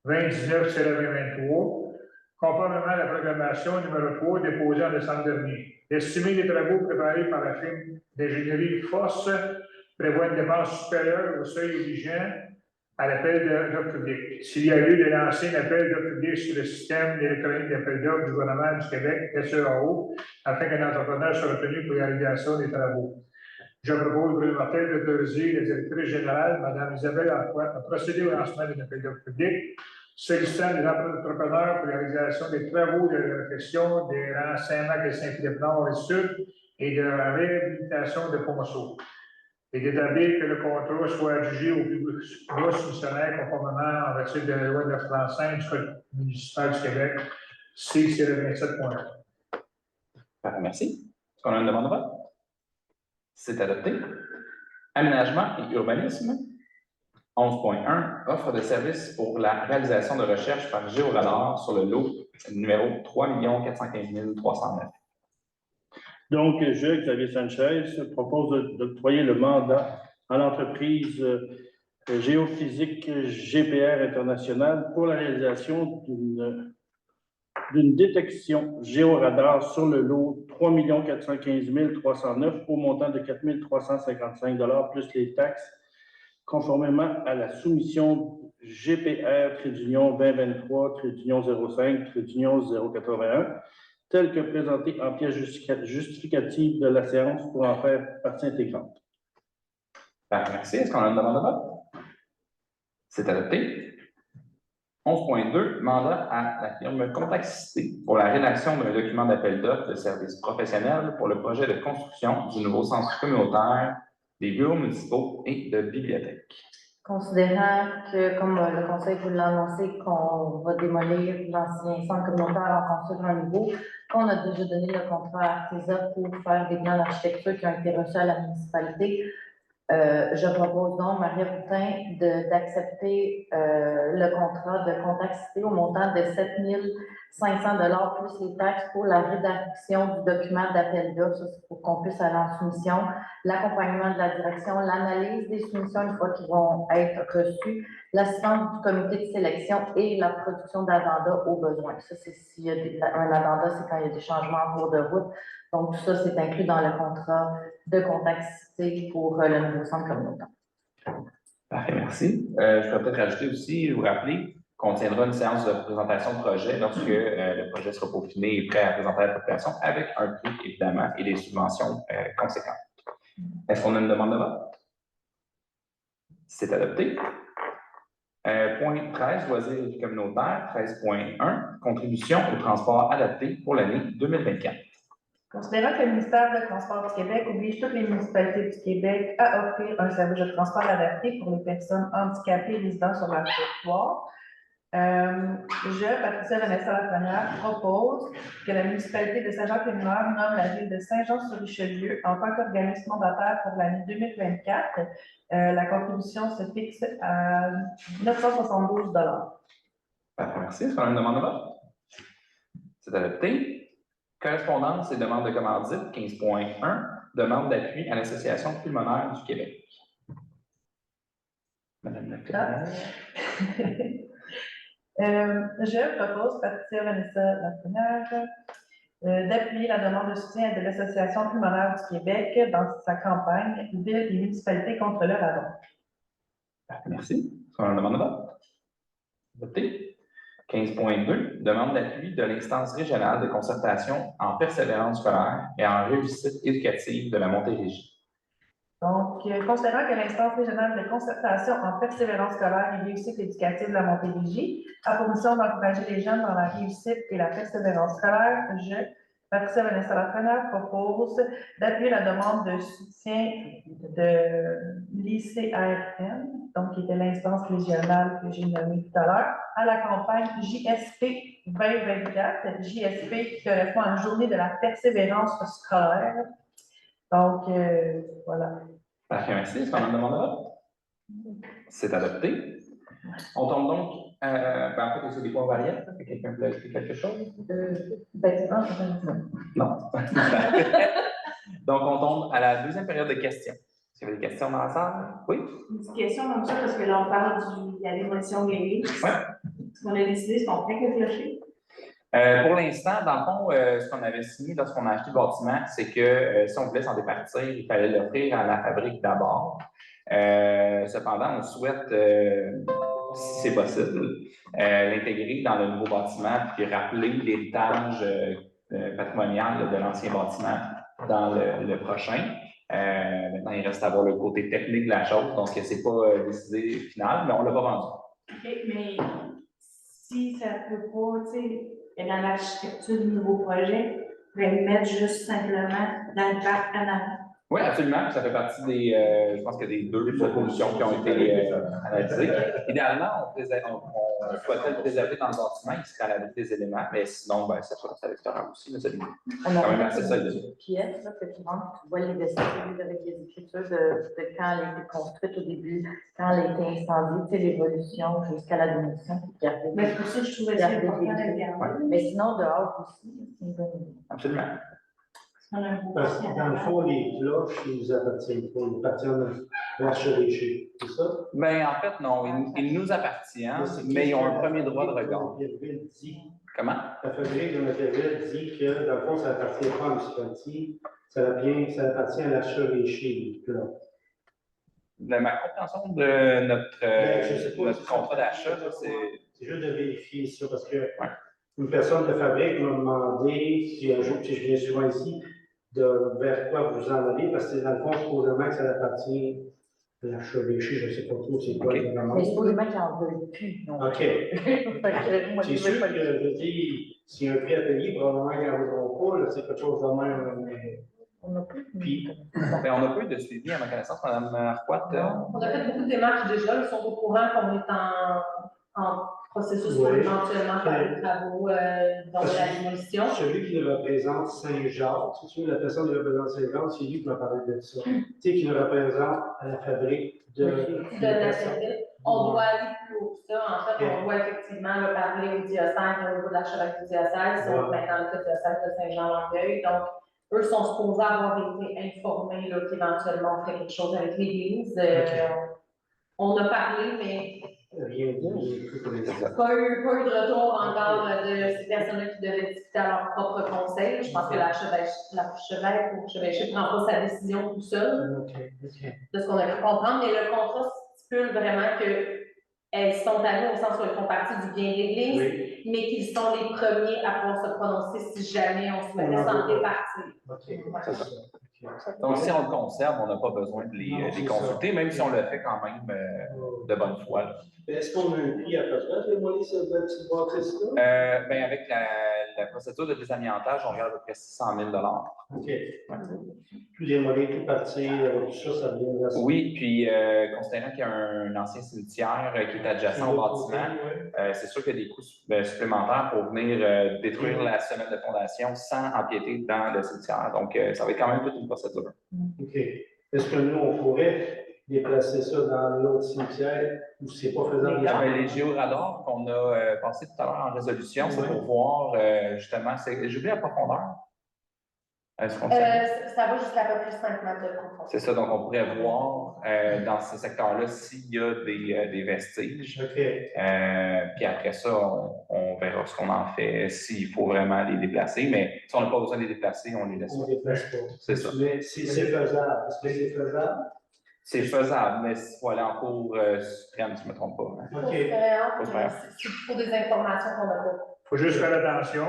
F: 2019-2023, conformément à la programmation numéro 3 déposée en décembre dernier. L'estimé des travaux préparés par la firme d'ingénierie FOSS prévoit une dépense supérieure au seuil obligeant à l'appel d'offres public. S'il y a lieu de lancer un appel d'offres public sur le système électronique d'appel d'offres du gouvernement du Québec, SEAO, afin qu'un entrepreneur soit retenu pour la réalisation des travaux. Je propose, Bruno Martel, d'autoriser la directrice générale, Mme Isabelle Arquette, à procéder au lancement d'un appel d'offres public sollicitant des entrepreneurs pour la réalisation des travaux de réfection des rangs Saint-Marc et Saint-Philippe-Nord et Sud et de la réhabilitation de Ponceau. Et d'établir que le contrat soit adjugé au plus bas soumissionnaire conformément en vertu de la loi 935 du Code municipal du Québec, C-27.1.
A: Merci. Est-ce qu'on a une demande de vote? C'est adopté. Aménagement et urbanisme. 11.1, offre de services pour la réalisation de recherches par Géoradar sur le lot numéro 3 415 309.
C: Donc, je, Xavier Sanchez, propose d'octroyer le mandat à l'entreprise Géophysique GPR International pour la réalisation d'une détection géoradar sur le lot 3 415 309 au montant de 4 355 $ plus les taxes, conformément à la soumission GPR-2023-05-081, telle que présentée en pièce justificative de la séance pour en faire partie intégrante.
A: Merci. Est-ce qu'on a une demande de vote? C'est adopté. 11.2, mandat à la firme Complexité pour la rédaction d'un document d'appel d'offres de services professionnels pour le projet de construction du nouveau centre communautaire, des bureaux municipaux et de bibliothèques.
D: Considérant que, comme le Conseil vous l'a annoncé, qu'on va démolir l'ancien centre communautaire en construire un nouveau, qu'on a déjà donné le contrat à Artesa pour faire des plans d'architecture qui ont été reçus à la municipalité, je propose donc, Maria Boutin, d'accepter le contrat de Complexité au montant de 7 500 $ plus les taxes pour la rédaction du document d'appel d'offres, pour qu'on puisse aller en soumission, l'accompagnement de la direction, l'analyse des soumissions une fois qu'ils vont être reçus, l'assistance du comité de sélection et la production d'agendas aux besoins. Ça, c'est s'il y a un agenda, c'est quand il y a des changements en cours de route. Donc, tout ça, c'est inclus dans le contrat de Complexité pour le nouveau centre communautaire.
A: Parfait, merci. Je pourrais peut-être rajouter aussi, vous rappeler qu'on tiendra une séance de présentation de projet lorsque le projet sera peaufiné et prêt à présenter à la population avec un prix, évidemment, et des subventions conséquentes. Est-ce qu'on a une demande de vote? C'est adopté. Point 13, loisirs communautaires. 13.1, contribution au transport adapté pour l'année 2024.
H: Considérant que le ministère des Transports du Québec oblige toutes les municipalités du Québec à offrir un service de transport adapté pour les personnes handicapées résidant sur leur territoire, Je, Patricia Vanessa Lafrenière, propose que la municipalité de Saint-Jean-Pied-Mineur nomme la ville de Saint-Jean-sur-Richelieu en tant qu'organisme mandataire pour l'année 2024. La contribution se fixe à 972 $.
A: Parfait, merci. Est-ce qu'on a une demande de vote? C'est adopté. Correspondance et demande de commandite, 15.1. Demande d'appui à l'Association pulmonaire du Québec. Madame la Présidente.
H: Je propose, Patricia Vanessa Lafrenière, d'appuyer la demande de soutien de l'Association pulmonaire du Québec dans sa campagne Ville et municipalités contre le radon.
A: Merci. Est-ce qu'on a une demande de vote? Adopté. 15.2. Demande d'appui de l'instance régionale de concertation en persévérance scolaire et en réussite éducative de la Montérégie.
H: Donc, considérant que l'instance régionale de concertation en persévérance scolaire et réussite éducative de la Montérégie a pour mission d'encourager les jeunes dans la réussite et la persévérance scolaire, je, Patricia Vanessa Lafrenière, propose d'appuyer la demande de soutien de l'ICRN, donc qui était l'instance régionale que j'ai nommée tout à l'heure, à la campagne JSP 2024, JSP qui correspond à une journée de la persévérance scolaire. Donc, voilà.
A: Parfait, merci. Est-ce qu'on a une demande de vote? C'est adopté. On tombe donc, en fait, c'est des points variables. Quelqu'un veut ajouter quelque chose? Non. Donc, on tombe à la deuxième période de questions. Est-ce qu'il y avait des questions dans la salle? Oui?
I: Une petite question comme ça, parce que là, on parle de la démolition de l'église.
A: Oui.
I: Ce qu'on a décidé, c'est qu'on fait que le clocher.
A: Pour l'instant, dans le fond, ce qu'on avait signé lorsqu'on a acheté le bâtiment, c'est que si on voulait s'en départir, il fallait l'offrir à la fabrique d'abord. Cependant, on souhaite, si c'est possible, l'intégrer dans le nouveau bâtiment puis rappeler l'héritage patrimonial de l'ancien bâtiment dans le prochain. Maintenant, il reste à voir le côté technique de la chose, donc ce n'est pas décidé final, mais on ne l'a pas vendu.
I: OK, mais si ça ne peut pas, tu sais, dans l'architecture du nouveau projet, on pourrait le mettre juste simplement dans le parc en avant.
A: Oui, absolument. Ça fait partie des, je pense qu'il y a des deux propositions qui ont été analysées. Idéalement, on souhaitait le préserver dans le bâtiment, il serait à l'abri des éléments, mais sinon, ben, ça sera à l'extérieur aussi. C'est
D: On a
A: quand même assez solide.
D: une pièce là, que tu rentres, tu vois les vestiges avec les écritures de quand elle a été construite au début, quand elle a été incendiée, tu sais, l'évolution jusqu'à la démolition.
I: Mais c'est pour ça que je trouvais ça important de regarder.
D: Mais sinon, dehors aussi, c'est une bonne idée.
A: Absolument.
G: Parce que dans le fond, les cloches, ils nous appartiennent pas, ils appartiennent à l'archevêché, c'est ça?
A: Ben, en fait, non, ils nous appartiennent, mais ils ont un premier droit de regard.
G: La ville dit.
A: Comment?
G: La fabrique de matériel dit que, dans le fond, ça n'appartient pas à la municipalité, ça appartient à l'archevêché, là.
A: Ma compréhension de
G: je
A: notre contrat d'achat, c'est.
G: C'est juste de vérifier ça, parce que une personne de fabrique m'a demandé, si un jour, si je viens souvent ici, de vers quoi vous en allez, parce que dans le fond, supposément que ça appartient à l'archevêché, je ne sais pas trop c'est quoi le demande.
D: Mais supposément qu'ils n'en veulent plus.
G: OK. C'est sûr que, je dis, s'il y a un prix à payer, probablement qu'ils n'en voudront pas, c'est quelque chose de même, mais...
D: On n'a plus.
G: Puis,
A: Ben, on n'a pas eu de suivi, à ma connaissance, Mme Arquat.
H: On a fait beaucoup de démarches déjà, ils sont au courant qu'on est en processus pour éventuellement faire des travaux dans la démolition.
G: Celui qui nous représente Saint-Jacques, c'est la personne qui représente Saint-Jacques, c'est lui qui m'a parlé de ça. Tu sais, qui nous représente à la fabrique de
H: la serviette. On doit aller plus haut que ça. En fait, on doit effectivement parler au diocèse, au niveau de l'archevêque du diocèse, c'est maintenant le diocèse de Saint-Jean-Longueuil. Donc, eux sont supposés avoir été informés qu'éventuellement on ferait quelque chose avec l'Église. On a parlé, mais
G: rien dit.
H: pas eu de retour encore de ces personnes-là qui devaient discuter à leur propre conseil. Je pense que l'archevêque ou l'archevêché ne prend pas sa décision tout seul, de ce qu'on a pu comprendre, mais le contrat stipule vraiment qu'elles sont allées au sens où elles font partie du bien de l'Église, mais qu'ils sont les premiers à pouvoir se prononcer si jamais on souhaitait s'en départir.
A: Donc, si on le conserve, on n'a pas besoin de les consulter, même si on le fait quand même de bonne foi.
G: Est-ce qu'on a un prix à peu près de démolir cette petite bâtisse-là?
A: Ben, avec la procédure de désamiantage, on regarde à peu près 600 000
G: OK. Tout démolir, tout partir, tout ça, ça devient assez.
A: Oui, puis considérant qu'il y a un ancien cimetière qui est adjacent au bâtiment, c'est sûr qu'il y a des coûts supplémentaires pour venir détruire la semelle de fondation sans empiéter dans le cimetière. Donc, ça va être quand même toute une procédure.
G: OK. Est-ce que nous, on pourrait déplacer ça dans l'autre cimetière ou c'est pas faisable?
A: Les géoradars qu'on a passé tout à l'heure en résolution, c'est pour voir justement, j'ai oublié la profondeur.
H: Ça va jusqu'à peu près 5 mètres de profondeur.
A: C'est ça, donc on pourrait voir dans ce secteur-là s'il y a des vestiges. Puis après ça, on verra ce qu'on en fait, s'il faut vraiment les déplacer. Mais si on n'a pas besoin de les déplacer, on les laisse.
G: On ne déplace pas.
A: C'est ça.
G: Mais si c'est faisable, est-ce que c'est faisable?
A: C'est faisable, mais il faut aller en cours suprême, si je ne me trompe pas.
H: Pour des informations qu'on n'a pas.
F: Il faut juste faire attention,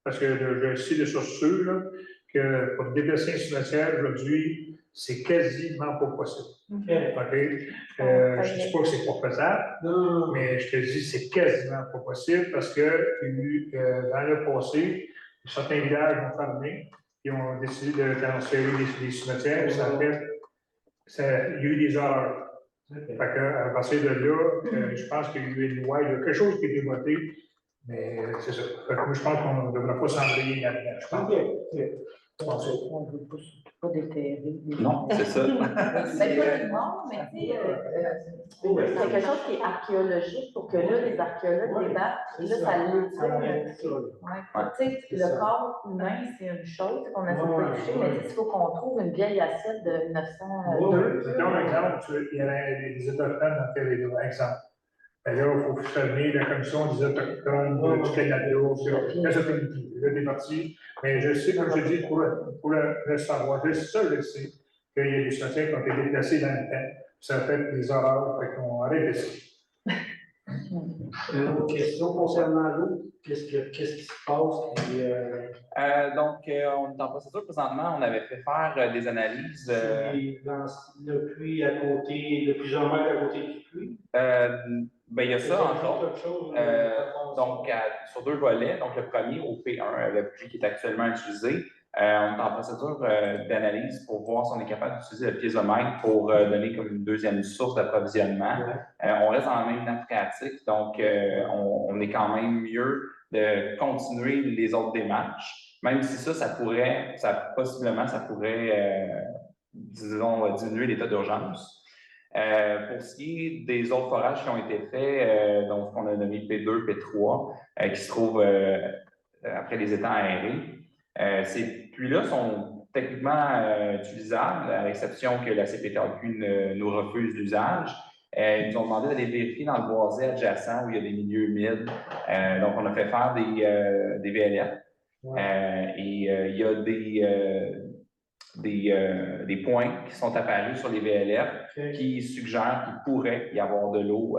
F: parce que je sais de sources sûres là, que pour déplacer un cimetière aujourd'hui, c'est quasiment pas possible. OK? Je ne dis pas que c'est pas faisable, mais je te dis que c'est quasiment pas possible parce que dans le passé, certains villages ont fermé et ont décidé de transférer des cimetières. Il y a eu des horreurs. Fait qu'à partir de là, je pense qu'il y a eu une loi, il y a quelque chose qui a été voté, mais c'est ça. Fait que moi, je pense qu'on ne devrait pas s'embrayer là-dedans. Je pense.
D: On ne veut pas déterrer.
A: Non, c'est ça.
D: C'est pas du monde, mais c'est quelque chose qui est archéologique pour que là, les archéologues débattent, et là, ça l'étire. Le corps humain, c'est une chose qu'on a fait toucher, mais il faut qu'on trouve une vieille assiette de 1902.
F: C'est un exemple, il y avait des autochtones dans tel exemple. Là, il faut fermer la commission des autochtones du Canada, là, des parties. Mais je sais, comme je dis, pour le savoir, je sais qu'il y a des cimetières qui ont été déplacés dans le temps. Ça fait des horreurs, fait qu'on arrête de ça.
G: Une autre question concernant l'eau. Qu'est-ce qui se passe?
A: Donc, on est en procédure présentement. On avait fait faire des analyses.
G: Le puits à côté, de plusieurs mètres à côté du puits?
A: Il y a ça, entre autres. Donc, sur 2 volets. Donc, le premier, au P1, le puits qui est actuellement utilisé. On est en procédure d'analyse pour voir si on est capable d'utiliser le piézomètre pour donner comme une deuxième source d'approvisionnement. On reste dans la même nappe phréatique, donc on est quand même mieux de continuer les autres démarches, même si ça pourrait, possiblement, ça pourrait, disons, diminuer l'état d'urgence. Pour ce qui est des autres forages qui ont été faits, donc qu'on a nommé P2, P3, qui se trouvent après les étangs aérés, ces puits-là sont techniquement utilisables, à l'exception que la CPTAQ nous refuse l'usage. Ils nous ont demandé d'aller vérifier dans le boisé adjacent où il y a des milieux humides. Donc, on a fait faire des VLF. Et il y a des points qui sont apparus sur les VLF qui suggèrent qu'il pourrait y avoir de l'eau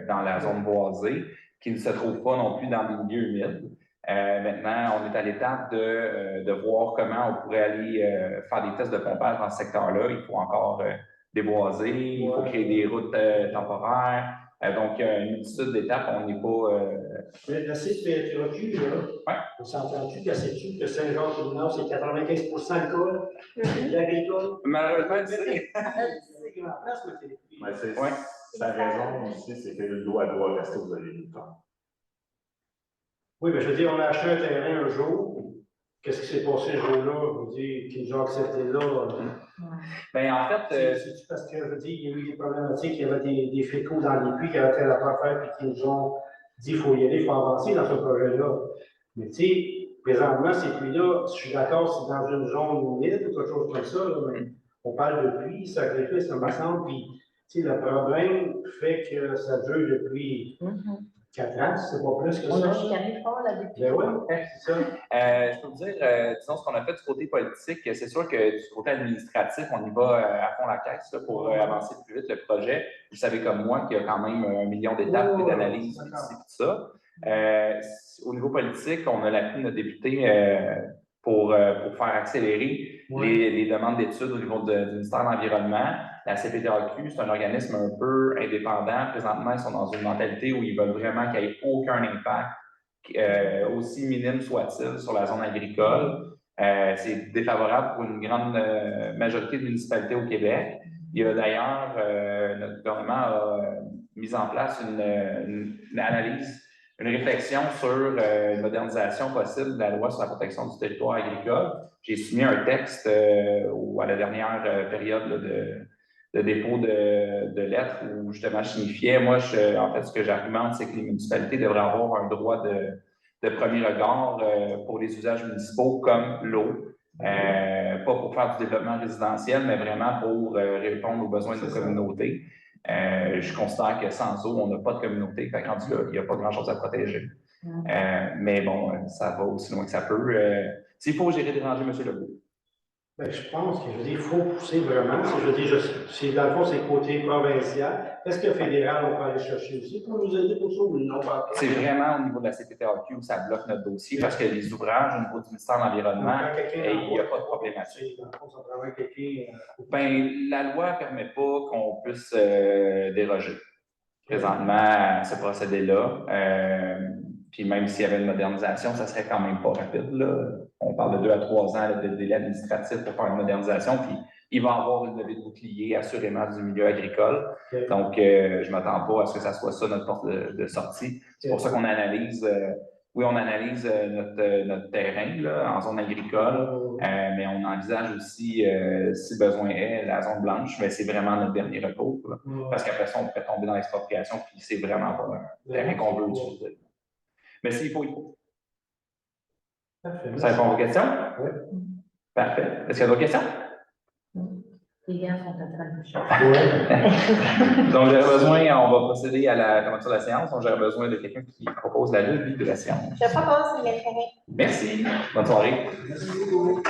A: dans la zone boisée, qui ne se trouve pas non plus dans les milieux humides. Maintenant, on est à l'étape de voir comment on pourrait aller faire des tests de pompage dans ce secteur-là. Il faut encore déboiser, il faut créer des routes temporaires. Donc, une multitude d'étapes, on n'est pas...
G: Mais la CPTAQ, on s'entend-tu que que Saint-Jean-Pied-Nord, c'est 95 d'alcool, l'agricole?
A: Malheureusement, c'est...
B: Sa raison aussi, c'est que l'eau, elle doit rester aux agriculteurs.
G: Oui, mais je veux dire, on a acheté un terrain un jour. Qu'est-ce qui s'est passé ce jour-là? Vous dites qu'ils nous ont accepté là.
A: En fait.
G: C'est parce que, je veux dire, il y a eu des problématiques, il y avait des fécaux dans les puits qui avaient fait la faire, puis qui nous ont dit qu'il faut y aller, il faut avancer dans ce projet-là. Mais tu sais, présentement, ces puits-là, je suis d'accord, c'est dans une zone humide ou quelque chose comme ça, là, mais on parle de puits, sacrifice, ça me semble, puis tu sais, le problème fait que ça dure depuis 4 ans, c'est pas plus que ça.
D: On a chicané fort là-dessus.
G: Ben oui, c'est ça.
A: Je peux vous dire, disons, ce qu'on a fait du côté politique, c'est sûr que du côté administratif, on y va à fond la caisse là, pour avancer plus vite le projet. Vous savez comme moi qu'il y a quand même 1 million d'étapes d'analyse ici, tout ça. Au niveau politique, on a l'appui de notre député pour faire accélérer les demandes d'études au niveau du ministère de l'Environnement. La CPTAQ, c'est un organisme un peu indépendant. Présentement, ils sont dans une mentalité où ils veulent vraiment qu'il n'y ait aucun impact aussi minime soit-il, sur la zone agricole. C'est défavorable pour une grande majorité de municipalités au Québec. Il y a d'ailleurs, notre gouvernement a mis en place une analyse, une réflexion sur une modernisation possible de la loi sur la protection du territoire agricole. J'ai soumis un texte à la dernière période là, de dépôt de lettres où justement je signifiais, moi, en fait, ce que j'argumente, c'est que les municipalités devraient avoir un droit de premier regard pour les usages municipaux comme l'eau. Pas pour faire du développement résidentiel, mais vraiment pour répondre aux besoins de la communauté. Je considère que sans eau, on n'a pas de communauté. Fait que rendu là, il n'y a pas grand-chose à protéger. Mais bon, ça va aussi loin que ça peut. S'il faut gérer déranger, M. Legault.
G: Ben, je pense que, je veux dire, il faut pousser vraiment. Je veux dire, dans le fond, c'est le côté provincial. Est-ce que le fédéral, on peut aller chercher aussi pour nous aider pour ça ou non?
A: C'est vraiment au niveau de la CPTAQ où ça bloque notre dossier parce que les ouvrages au niveau du ministère de l'Environnement, il n'y a pas de problématique. Ben, la loi ne permet pas qu'on puisse déroger présentement à ce procédé-là. Puis même s'il y avait une modernisation, ça serait quand même pas rapide, là. On parle de 2 à 3 ans là, de délai administratif pour faire une modernisation, puis il va y avoir une levée de bouclier assurément du milieu agricole. Okay. Donc, je ne m'attends pas à ce que ça soit ça notre porte de sortie. C'est pour ça qu'on analyse, on analyse notre terrain là, en zone agricole, mais on envisage aussi, si besoin est, la zone blanche, mais c'est vraiment notre dernier recours. Là, parce qu'après ça, on pourrait tomber dans l'expropriation, puis c'est vraiment pas un terrain qu'on veut utiliser. Mais s'il faut, il faut. Ça répond à vos questions?
G: Oui.
A: Parfait. Est-ce qu'il y a d'autres questions?
D: Les gars sont en train de chercher.
A: Donc, j'aurais besoin, on va procéder à la commentaire de la séance. Donc, j'aurais besoin de quelqu'un qui propose la levée de la séance.
E: Je propose une lettre.
A: Merci. Bonne soirée.
G: Merci beaucoup.